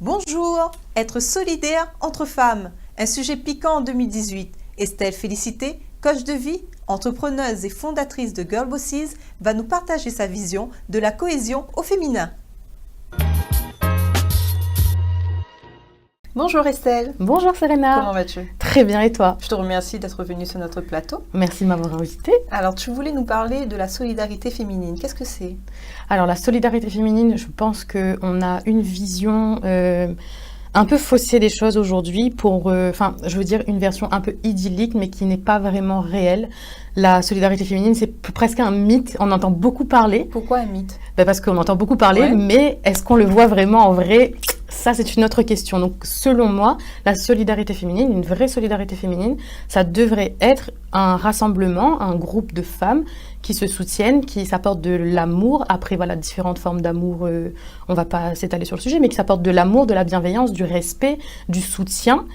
Bonjour, être solidaire entre femmes, un sujet piquant en 2018. Estelle Félicité, coach de vie, entrepreneuse et fondatrice de Girl Bosses, va nous partager sa vision de la cohésion au féminin. Bonjour Estelle. Bonjour Serena. Comment vas-tu? Très bien, et toi? Je te remercie d'être venue sur notre plateau. Merci de m'avoir invitée. Alors, tu voulais nous parler de la solidarité féminine. Qu'est-ce que c'est? Alors, la solidarité féminine, je pense qu'on a une vision un peu faussée des choses aujourd'hui pour, je veux dire, une version un peu idyllique, mais qui n'est pas vraiment réelle. La solidarité féminine, c'est presque un mythe. On entend beaucoup parler. Pourquoi un mythe? Parce qu'on entend beaucoup parler, Ouais. Mais est-ce qu'on le voit vraiment en vrai? Ça, c'est une autre question. Donc, selon moi, la solidarité féminine, une vraie solidarité féminine, ça devrait être un rassemblement, un groupe de femmes qui se soutiennent, qui s'apportent de l'amour. Après, voilà, différentes formes d'amour, on ne va pas s'étaler sur le sujet, mais qui s'apportent de l'amour, de la bienveillance, du respect, du soutien.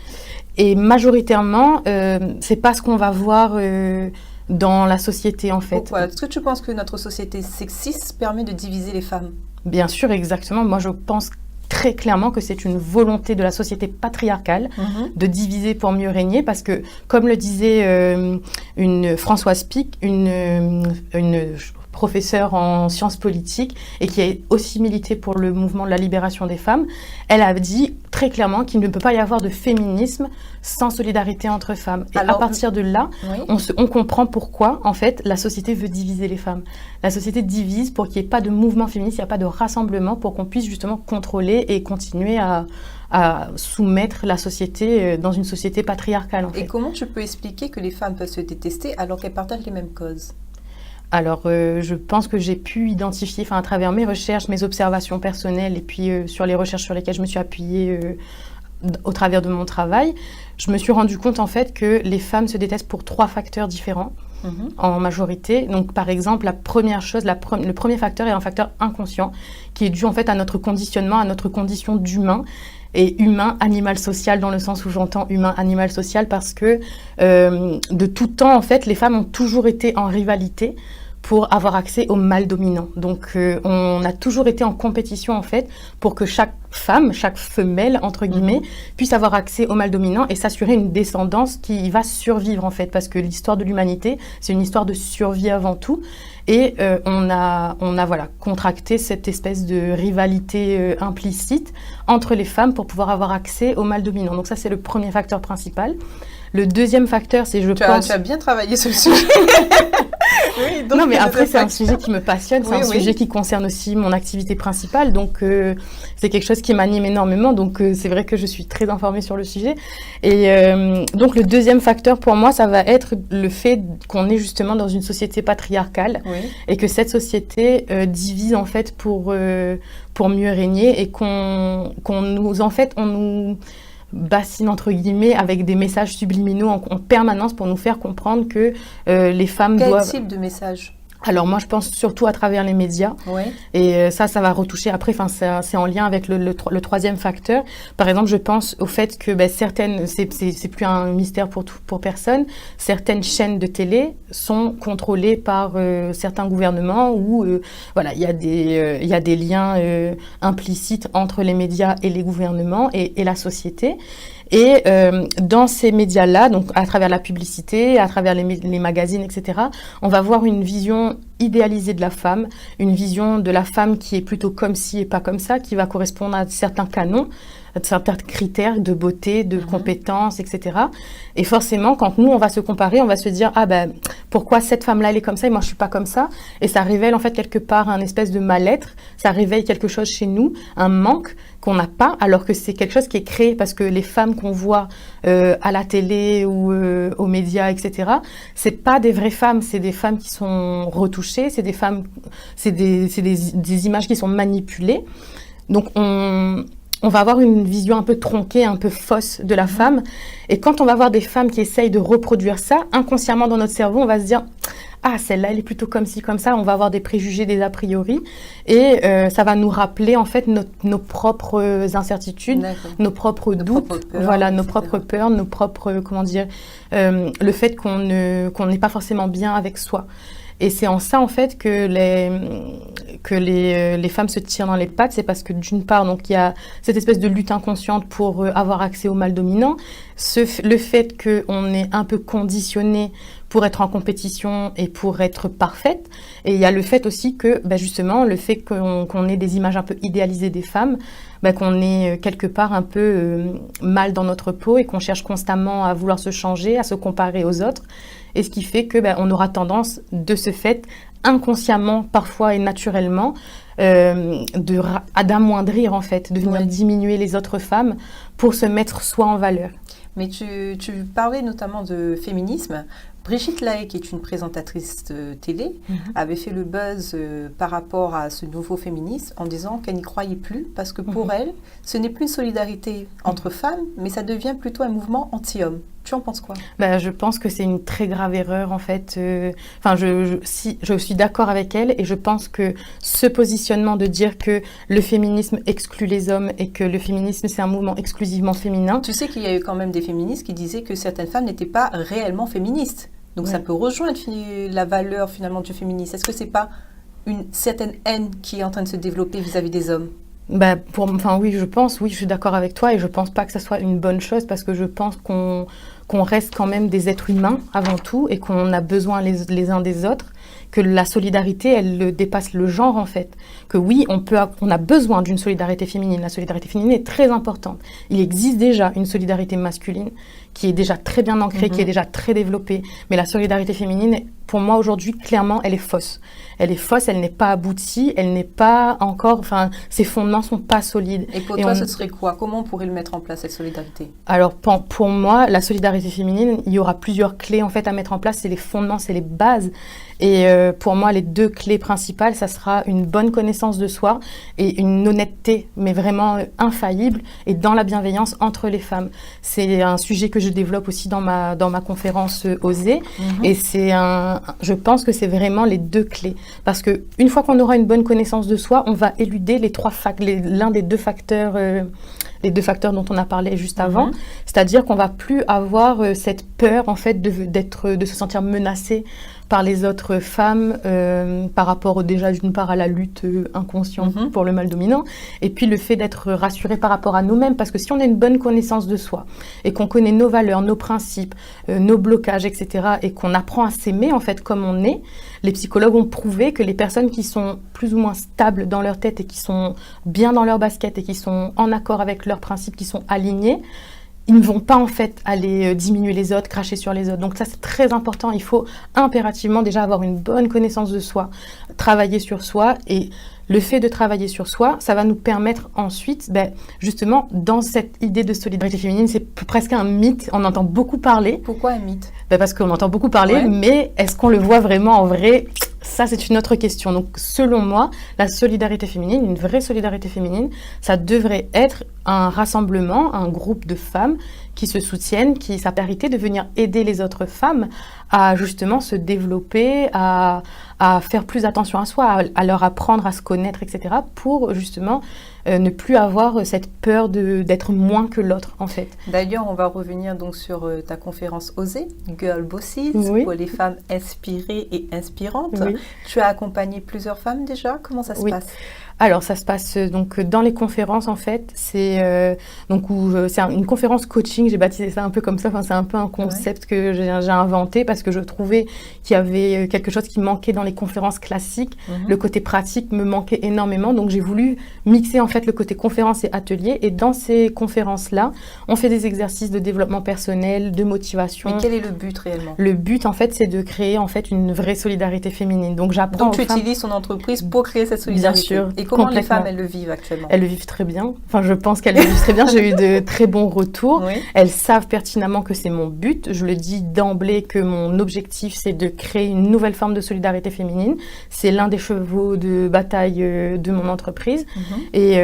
Et majoritairement, c'est pas ce qu'on va voir dans la société, en fait. Pourquoi? Est-ce que tu penses que notre société sexiste permet de diviser les femmes? Bien sûr, exactement. Moi, je pense très clairement que c'est une volonté de la société patriarcale de diviser pour mieux régner, parce que, comme le disait une Françoise Pic, une professeure en sciences politiques et qui a aussi milité pour le mouvement de la libération des femmes, elle a dit très clairement qu'il ne peut pas y avoir de féminisme sans solidarité entre femmes. Et Alors, à partir de là, oui. on comprend pourquoi, en fait, la société veut diviser les femmes. La société divise pour qu'il n'y ait pas de mouvement féministe, il n'y a pas de rassemblement, pour qu'on puisse justement contrôler et continuer à soumettre la société dans une société patriarcale, en fait. Et comment tu peux expliquer que les femmes peuvent se détester alors qu'elles partagent les mêmes causes? Alors, je pense que j'ai pu identifier, à travers mes recherches, mes observations personnelles et puis sur les recherches sur lesquelles je me suis appuyée au travers de mon travail, je me suis rendu compte en fait que les femmes se détestent pour 3 facteurs différents en majorité. Donc, par exemple, la première chose, le premier facteur est un facteur inconscient qui est dû en fait à notre conditionnement, à notre condition d'humain. Et humain, animal social, dans le sens où j'entends humain, animal social, parce que de tout temps, en fait, les femmes ont toujours été en rivalité pour avoir accès au mâle dominant. Donc, on a toujours été en compétition, en fait, pour que chaque femme, chaque femelle, entre guillemets, puisse avoir accès au mâle dominant et s'assurer une descendance qui va survivre, en fait, parce que l'histoire de l'humanité, c'est une histoire de survie avant tout. Et on a voilà, contracté cette espèce de rivalité implicite entre les femmes pour pouvoir avoir accès au mâle dominant. Donc ça, c'est le premier facteur principal. Le deuxième facteur, c'est, tu as bien travaillé sur le sujet. Oui, donc non, mais après, c'est un sujet qui me passionne, c'est un sujet qui concerne aussi mon activité principale, donc c'est quelque chose qui m'anime énormément, donc c'est vrai que je suis très informée sur le sujet. Et donc le deuxième facteur pour moi, ça va être le fait qu'on est justement dans une société patriarcale et que cette société divise en fait pour mieux régner et qu'on nous bassine entre guillemets avec des messages subliminaux en permanence pour nous faire comprendre que les femmes doivent... Quel type de message? Alors moi je pense surtout à travers les médias et ça va retoucher après, c'est en lien avec le troisième facteur. Par exemple, je pense au fait que certaines, c'est plus un mystère pour personne, certaines chaînes de télé sont contrôlées par certains gouvernements où voilà, il y a des liens implicites entre les médias et les gouvernements et la société. Et dans ces médias-là, donc à travers la publicité, à travers les magazines, etc., on va voir une vision idéalisée de la femme, une vision de la femme qui est plutôt comme ci et pas comme ça, qui va correspondre à certains canons, à certains critères de beauté, de compétences, etc. Et forcément, quand nous, on va se comparer, on va se dire « Ah ben, pourquoi cette femme-là, elle est comme ça et moi, je suis pas comme ça ?» Et ça révèle en fait quelque part un espèce de mal-être, ça réveille quelque chose chez nous, un manque qu'on n'a pas, alors que c'est quelque chose qui est créé parce que les femmes qu'on voit à la télé ou aux médias, etc., c'est pas des vraies femmes, c'est des femmes qui sont retouchées, c'est des femmes, c'est des images qui sont manipulées. Donc on va avoir une vision un peu tronquée, un peu fausse de la femme. Et quand on va voir des femmes qui essayent de reproduire ça, inconsciemment dans notre cerveau, on va se dire ah, celle-là, elle est plutôt comme ci, comme ça, on va avoir des préjugés, des a priori, et ça va nous rappeler en fait nos propres incertitudes, nos propres doutes, nos propres peurs, nos propres, le fait qu'on n'est pas forcément bien avec soi. Et c'est en ça, en fait, que les femmes se tirent dans les pattes. C'est parce que, d'une part, donc, il y a cette espèce de lutte inconsciente pour avoir accès au mâle dominant. Le fait qu'on est un peu conditionné pour être en compétition et pour être parfaite. Et il y a le fait aussi que, justement, le fait qu'on ait des images un peu idéalisées des femmes, qu'on est quelque part un peu mal dans notre peau et qu'on cherche constamment à vouloir se changer, à se comparer aux autres. Et ce qui fait que on aura tendance, de ce fait, inconsciemment, parfois et naturellement, d'amoindrir, en fait, de venir diminuer les autres femmes pour se mettre soi en valeur. Mais tu parlais notamment de féminisme. Brigitte Lahaie, qui est une présentatrice télé, avait fait le buzz par rapport à ce nouveau féminisme en disant qu'elle n'y croyait plus parce que pour elle, ce n'est plus une solidarité entre femmes, mais ça devient plutôt un mouvement anti-homme. Tu en penses quoi ? Je pense que c'est une très grave erreur en fait. Je suis d'accord avec elle et je pense que ce positionnement de dire que le féminisme exclut les hommes et que le féminisme c'est un mouvement exclusivement féminin. Tu sais qu'il y a eu quand même des féministes qui disaient que certaines femmes n'étaient pas réellement féministes. Donc ça peut rejoindre la valeur finalement du féminisme. Est-ce que c'est pas une certaine haine qui est en train de se développer vis-à-vis des hommes ? Oui, je suis d'accord avec toi et je pense pas que ça soit une bonne chose parce que je pense qu'on reste quand même des êtres humains avant tout et qu'on a besoin les uns des autres, que la solidarité, elle dépasse le genre en fait. Que oui, on a besoin d'une solidarité féminine. La solidarité féminine est très importante. Il existe déjà une solidarité masculine qui est déjà très bien ancrée, qui est déjà très développée. Mais la solidarité féminine, pour moi aujourd'hui, clairement, elle est fausse. Elle est fausse, elle n'est pas aboutie, elle n'est pas encore... ses fondements sont pas solides. Et pour toi, ce serait quoi ? Comment on pourrait le mettre en place, cette solidarité ? Alors, pour moi, la solidarité féminine, il y aura plusieurs clés en fait à mettre en place. C'est les fondements, c'est les bases. Et pour moi, les deux clés principales, ça sera une bonne connaissance de soi et une honnêteté, mais vraiment infaillible, et dans la bienveillance entre les femmes. C'est un sujet que je développe aussi dans ma conférence Oser. Et je pense que c'est vraiment les deux clés. Parce qu'une fois qu'on aura une bonne connaissance de soi, on va éluder l'un des deux facteurs... les deux facteurs dont on a parlé juste avant, c'est-à-dire qu'on va plus avoir cette peur en fait de se sentir menacée par les autres femmes par rapport déjà d'une part à la lutte inconsciente pour le mâle dominant et puis le fait d'être rassuré par rapport à nous-mêmes parce que si on a une bonne connaissance de soi et qu'on connaît nos valeurs, nos principes, nos blocages, etc. et qu'on apprend à s'aimer en fait comme on est, les psychologues ont prouvé que les personnes qui sont plus ou moins stables dans leur tête et qui sont bien dans leur basket et qui sont en accord avec leurs principes, qui sont alignés, ils ne vont pas en fait aller diminuer les autres, cracher sur les autres. Donc ça c'est très important, il faut impérativement déjà avoir une bonne connaissance de soi, travailler sur soi et le fait de travailler sur soi, ça va nous permettre ensuite, justement, dans cette idée de solidarité féminine, c'est presque un mythe, on entend beaucoup parler. Pourquoi un mythe ? Parce qu'on entend beaucoup parler, mais est-ce qu'on le voit vraiment en vrai ? Ça, c'est une autre question. Donc, selon moi, la solidarité féminine, une vraie solidarité féminine, ça devrait être un rassemblement, un groupe de femmes qui se soutiennent, qui sa parité de venir aider les autres femmes à justement se développer, à faire plus attention à soi, à leur apprendre à se connaître, etc. pour justement ne plus avoir cette peur d'être moins que l'autre, en fait. D'ailleurs, on va revenir donc sur ta conférence Oser, Girl Bosses, pour les femmes inspirées et inspirantes. Oui. Tu as accompagné plusieurs femmes déjà. Comment ça se passe ? Alors, ça se passe donc dans les conférences, en fait. C'est une conférence coaching. J'ai baptisé ça un peu comme ça. Enfin, c'est un peu un concept que j'ai inventé parce que je trouvais qu'il y avait quelque chose qui manquait dans les conférences classiques. Le côté pratique me manquait énormément. Donc, j'ai voulu mixer, en fait, le côté conférence et atelier. Et dans ces conférences-là, on fait des exercices de développement personnel, de motivation. Mais quel est le but réellement ? Le but, en fait, c'est de créer, en fait, une vraie solidarité féminine. Donc, j'apprends Donc, tu utilises ton entreprise pour créer cette solidarité. Bien sûr. Et comment les femmes, elles le vivent actuellement? Elles le vivent très bien. Enfin, je pense qu'elles le vivent très bien. J'ai eu de très bons retours. Oui. Elles savent pertinemment que c'est mon but. Je le dis d'emblée que mon objectif, c'est de créer une nouvelle forme de solidarité féminine. C'est l'un des chevaux de bataille de mon entreprise. Et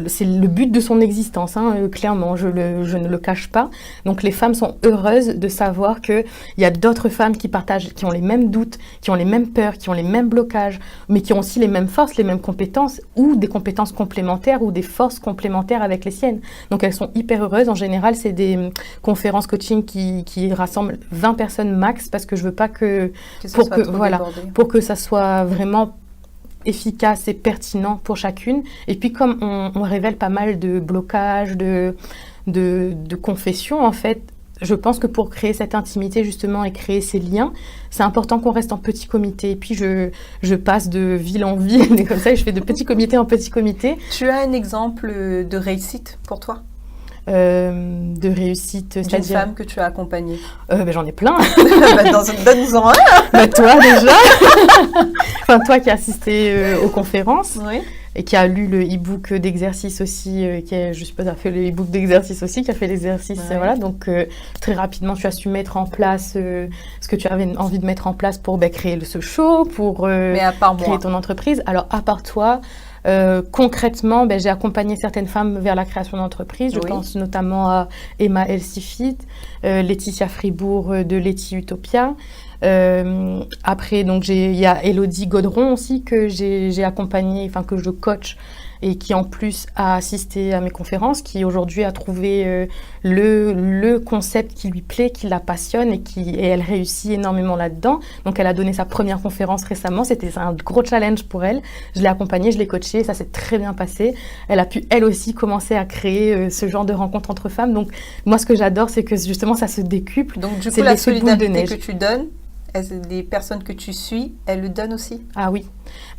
c'est le but de son existence, hein, clairement. Je ne le cache pas. Donc, les femmes sont heureuses de savoir qu'il y a d'autres femmes qui partagent, qui ont les mêmes doutes, qui ont les mêmes peurs, qui ont les mêmes blocages, mais qui ont aussi les mêmes forces, les mêmes compétences, ou des compétences complémentaires, ou des forces complémentaires avec les siennes. Donc, elles sont hyper heureuses. En général, c'est des conférences coaching qui rassemblent 20 personnes max, parce que je veux pas pour que ça soit vraiment efficace et pertinent pour chacune. Et puis, comme on révèle pas mal de blocages, de confessions, en fait, je pense que pour créer cette intimité, justement, et créer ces liens, c'est important qu'on reste en petit comité. Et puis, je passe de ville en ville, comme ça, et je fais de petit comité en petit comité. Tu as un exemple de réussite pour toi? De réussite, c'est-à-dire... D'une femme que tu as accompagnée? J'en ai plein. Donne-nous-en un. Toi, déjà. Enfin, toi qui as assisté aux conférences. Oui. Et qui a lu le e-book d'exercice aussi, je suppose, a fait le e-book d'exercice aussi, qui a fait l'exercice, voilà. Donc, très rapidement, tu as su mettre en place ce que tu avais envie de mettre en place pour créer ce show, pour créer ton entreprise. Alors, à part toi, concrètement, j'ai accompagné certaines femmes vers la création d'entreprises. Je pense notamment à Emma Elsifit, Laetitia Fribourg de Leti Utopia. Après, donc il y a Elodie Gaudron aussi que j'ai accompagnée, enfin que je coach et qui en plus a assisté à mes conférences, qui aujourd'hui a trouvé le concept qui lui plaît, qui la passionne et elle réussit énormément là-dedans. Donc elle a donné sa première conférence récemment, c'était un gros challenge pour elle. Je l'ai accompagnée, je l'ai coachée, ça s'est très bien passé. Elle a pu elle aussi commencer à créer ce genre de rencontres entre femmes. Donc moi ce que j'adore, c'est que justement ça se décuple. Donc du coup la solidarité que tu donnes, les personnes que tu suis, elles le donnent aussi? Ah oui.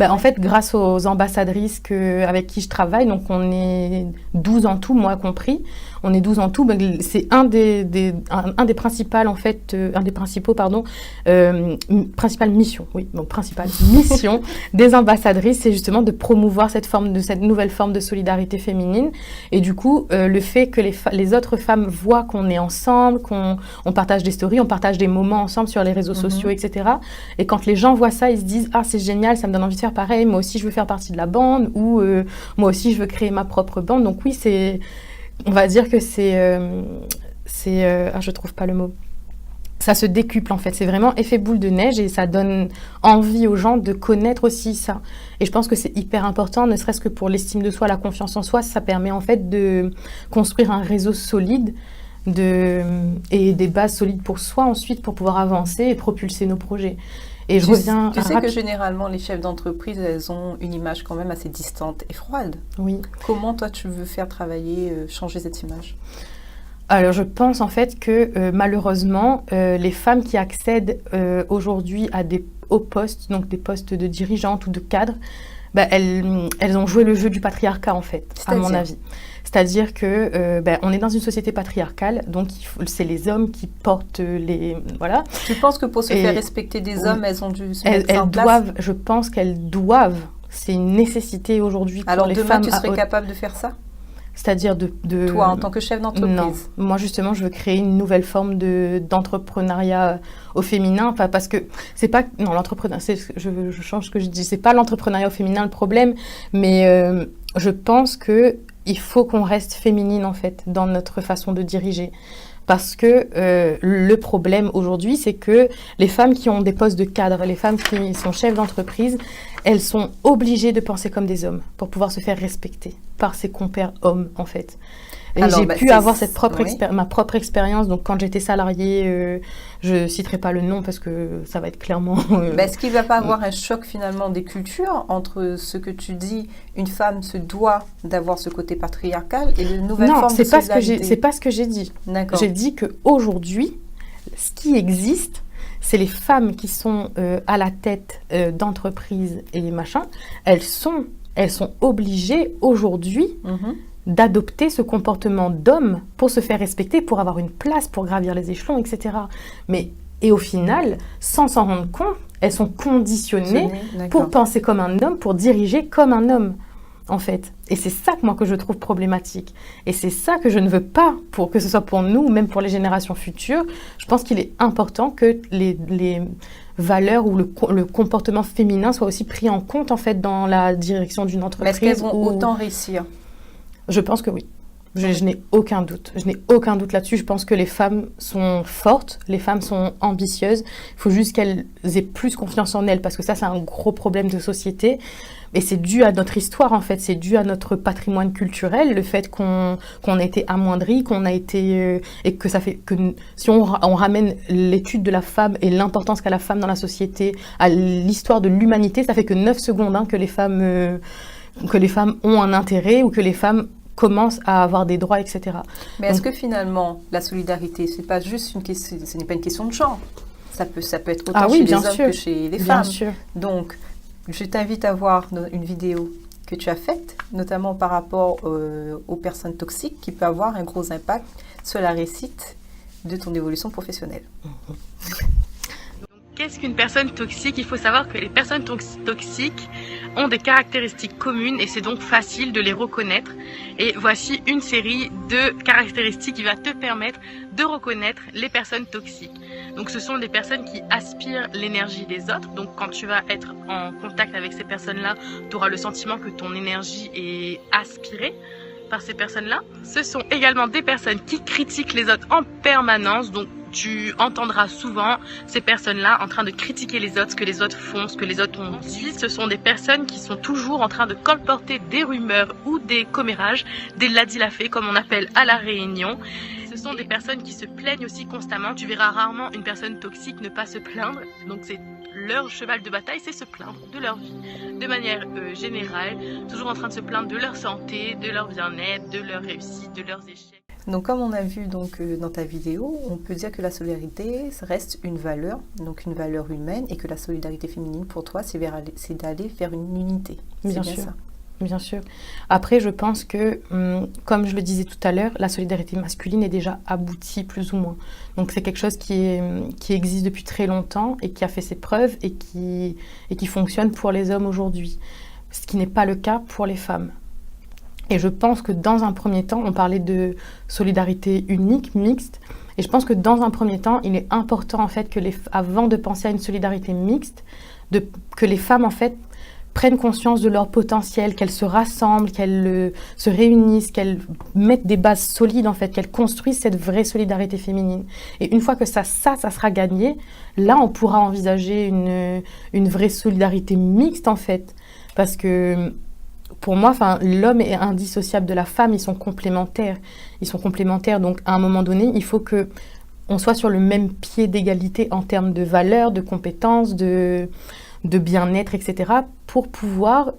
En fait, grâce aux ambassadrices avec qui je travaille, donc on est 12 en tout, moi compris, on est 12 en tout, c'est un des principales missions, oui, donc principale mission des ambassadrices, c'est justement de promouvoir cette nouvelle forme de solidarité féminine. Et du coup, le fait que les autres femmes voient qu'on est ensemble, qu'on partage des stories, on partage des moments ensemble sur les réseaux sociaux, etc. Et quand les gens voient ça, ils se disent « Ah, c'est génial, ça me donne envie de faire pareil, moi aussi je veux faire partie de la bande » ou moi aussi je veux créer ma propre bande. Donc oui, on va dire que je trouve pas le mot. Ça se décuple en fait, c'est vraiment effet boule de neige et ça donne envie aux gens de connaître aussi ça. Et je pense que c'est hyper important, ne serait-ce que pour l'estime de soi, la confiance en soi, ça permet en fait de construire un réseau solide et des bases solides pour soi ensuite pour pouvoir avancer et propulser nos projets. Et tu sais que généralement, les chefs d'entreprise, elles ont une image quand même assez distante et froide. Oui. Comment, toi, tu veux faire travailler, changer cette image? Alors, je pense en fait que malheureusement, les femmes qui accèdent aujourd'hui à des hauts postes, donc des postes de dirigeantes ou de cadres, elles ont joué le jeu du patriarcat en fait, à mon avis. C'est-à-dire que on est dans une société patriarcale, donc c'est les hommes qui portent les... Voilà. Tu penses que pour se faire respecter des hommes, elles ont dû se mettre en place? Je pense qu'elles doivent. C'est une nécessité aujourd'hui pour les femmes. Alors demain, tu serais capable de faire ça? C'est-à-dire Toi, en tant que chef d'entreprise? Non. Moi, justement, je veux créer une nouvelle forme d'entrepreneuriat au féminin. Parce que c'est pas... Non, l'entrepreneuriat... Je change ce que je dis. C'est pas l'entrepreneuriat au féminin le problème, mais je pense qu'il faut qu'on reste féminine, en fait, dans notre façon de diriger. Parce que le problème aujourd'hui, c'est que les femmes qui ont des postes de cadre, les femmes qui sont chefs d'entreprise, elles sont obligées de penser comme des hommes pour pouvoir se faire respecter par ses compères hommes, en fait. Et j'ai pu avoir ma propre expérience. Donc, quand j'étais salariée, je ne citerai pas le nom parce que ça va être clairement... Est-ce qu'il ne va pas avoir un choc finalement des cultures entre ce que tu dis, une femme se doit d'avoir ce côté patriarcal et une nouvelle forme de solidarité? Non, c'est pas ce que j'ai dit. D'accord. J'ai dit qu'aujourd'hui, ce qui existe, c'est les femmes qui sont à la tête d'entreprises et machin. Elles sont obligées aujourd'hui... d'adopter ce comportement d'homme pour se faire respecter, pour avoir une place, pour gravir les échelons, etc. Et au final, sans s'en rendre compte, elles sont conditionnées pour penser comme un homme, pour diriger comme un homme. en fait. Et c'est ça que moi que je trouve problématique. Et c'est ça que je ne veux pas, pour que ce soit pour nous, ou même pour les générations futures. Je pense qu'il est important que les valeurs ou le comportement féminin soit aussi pris en compte, en fait, dans la direction d'une entreprise. Mais est-ce qu'elles vont autant réussir? Je pense que oui. Je n'ai aucun doute. Je n'ai aucun doute là-dessus. Je pense que les femmes sont fortes, les femmes sont ambitieuses. Il faut juste qu'elles aient plus confiance en elles, parce que ça, c'est un gros problème de société. Et c'est dû à notre histoire, en fait. C'est dû à notre patrimoine culturel, le fait qu'on a été amoindri, qu'on a été... et que ça fait que si on ramène l'étude de la femme et l'importance qu'a la femme dans la société à l'histoire de l'humanité, ça fait que 9 secondes que les femmes ont un intérêt, ou que les femmes commencent à avoir des droits, etc. Mais est-ce que finalement, la solidarité, c'est pas juste une question, ce n'est pas une question de genre. Ça peut être autant chez les hommes que chez les femmes. Bien sûr. Donc, je t'invite à voir une vidéo que tu as faite, notamment par rapport aux personnes toxiques, qui peut avoir un gros impact sur la réussite de ton évolution professionnelle. Qu'est-ce qu'une personne toxique? Il faut savoir que les personnes toxiques ont des caractéristiques communes et c'est donc facile de les reconnaître. Et voici une série de caractéristiques qui va te permettre de reconnaître les personnes toxiques. Donc ce sont des personnes qui aspirent l'énergie des autres. Donc quand tu vas être en contact avec ces personnes-là, tu auras le sentiment que ton énergie est aspirée par ces personnes-là. Ce sont également des personnes qui critiquent les autres en permanence. Donc tu entendras souvent ces personnes-là en train de critiquer les autres, ce que les autres font, ce que les autres ont. Ensuite, ce sont des personnes qui sont toujours en train de colporter des rumeurs ou des commérages, des l'a-dit-la-fait, comme on appelle à La Réunion. Ce sont des personnes qui se plaignent aussi constamment. Tu verras rarement une personne toxique ne pas se plaindre. Donc c'est leur cheval de bataille, c'est se plaindre de leur vie, de manière générale, toujours en train de se plaindre de leur santé, de leur bien-être, de leur réussite, de leurs échecs. Donc, comme on a vu dans ta vidéo, on peut dire que la solidarité reste une valeur, donc une valeur humaine, et que la solidarité féminine, pour toi, c'est d'aller vers une unité. Bien sûr. Ça. Bien sûr. Après, je pense que, comme je le disais tout à l'heure, la solidarité masculine est déjà aboutie, plus ou moins. Donc, c'est quelque chose qui existe depuis très longtemps et qui a fait ses preuves et qui fonctionne pour les hommes aujourd'hui. Ce qui n'est pas le cas pour les femmes. Et je pense que dans un premier temps, on parlait de solidarité unique, mixte. Et je pense que dans un premier temps, il est important, en fait, avant de penser à une solidarité mixte, que les femmes, en fait, prennent conscience de leur potentiel, qu'elles se rassemblent, qu'elles se réunissent, qu'elles mettent des bases solides, en fait, qu'elles construisent cette vraie solidarité féminine. Et une fois que ça sera gagné, là, on pourra envisager une vraie solidarité mixte, en fait. Parce que pour moi, l'homme est indissociable de la femme, ils sont complémentaires. Donc à un moment donné, il faut qu'on soit sur le même pied d'égalité en termes de valeurs, de compétences, de bien-être, etc. pour pouvoir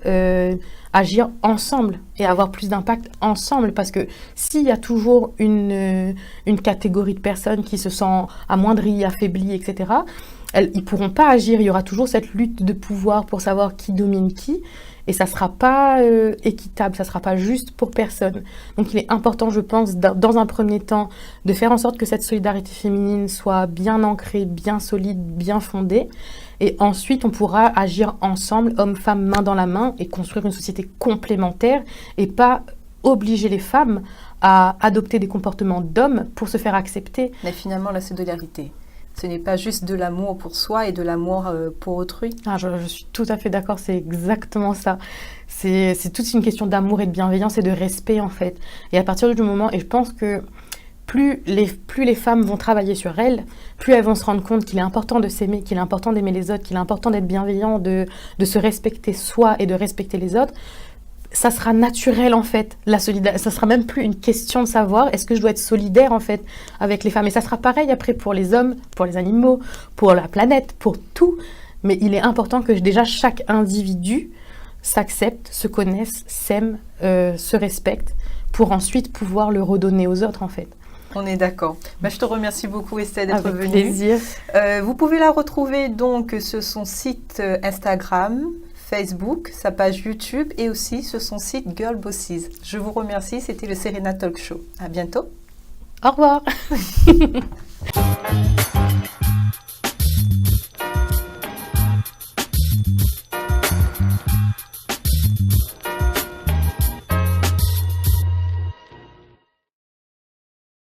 agir ensemble et avoir plus d'impact ensemble. Parce que s'il y a toujours une catégorie de personnes qui se sent amoindries, affaiblies, etc., ils ne pourront pas agir. Il y aura toujours cette lutte de pouvoir pour savoir qui domine qui. Et ça ne sera pas équitable, ça ne sera pas juste pour personne. Donc il est important, je pense, dans un premier temps, de faire en sorte que cette solidarité féminine soit bien ancrée, bien solide, bien fondée. Et ensuite, on pourra agir ensemble, hommes, femmes, main dans la main, et construire une société complémentaire et pas obliger les femmes à adopter des comportements d'hommes pour se faire accepter. Mais finalement, la solidarité, ce n'est pas juste de l'amour pour soi et de l'amour pour autrui. Je suis tout à fait d'accord, c'est exactement ça. C'est toute une question d'amour et de bienveillance et de respect, en fait. Et à partir du moment, et je pense que plus les femmes vont travailler sur elles, plus elles vont se rendre compte qu'il est important de s'aimer, qu'il est important d'aimer les autres, qu'il est important d'être bienveillant, de se respecter soi et de respecter les autres, ça sera naturel, en fait, la solidarité. Ça sera même plus une question de savoir est-ce que je dois être solidaire, en fait, avec les femmes. Et ça sera pareil après pour les hommes, pour les animaux, pour la planète, pour tout. Mais il est important que déjà chaque individu s'accepte, se connaisse, s'aime, se respecte, pour ensuite pouvoir le redonner aux autres, en fait. On est d'accord. Je te remercie beaucoup, Estelle, d'être venue. Avec plaisir. Vous pouvez la retrouver donc sur son site Instagram, Facebook, sa page YouTube et aussi sur son site Girl Bosses. Je vous remercie, c'était le Serena Talk Show. À bientôt. Au revoir.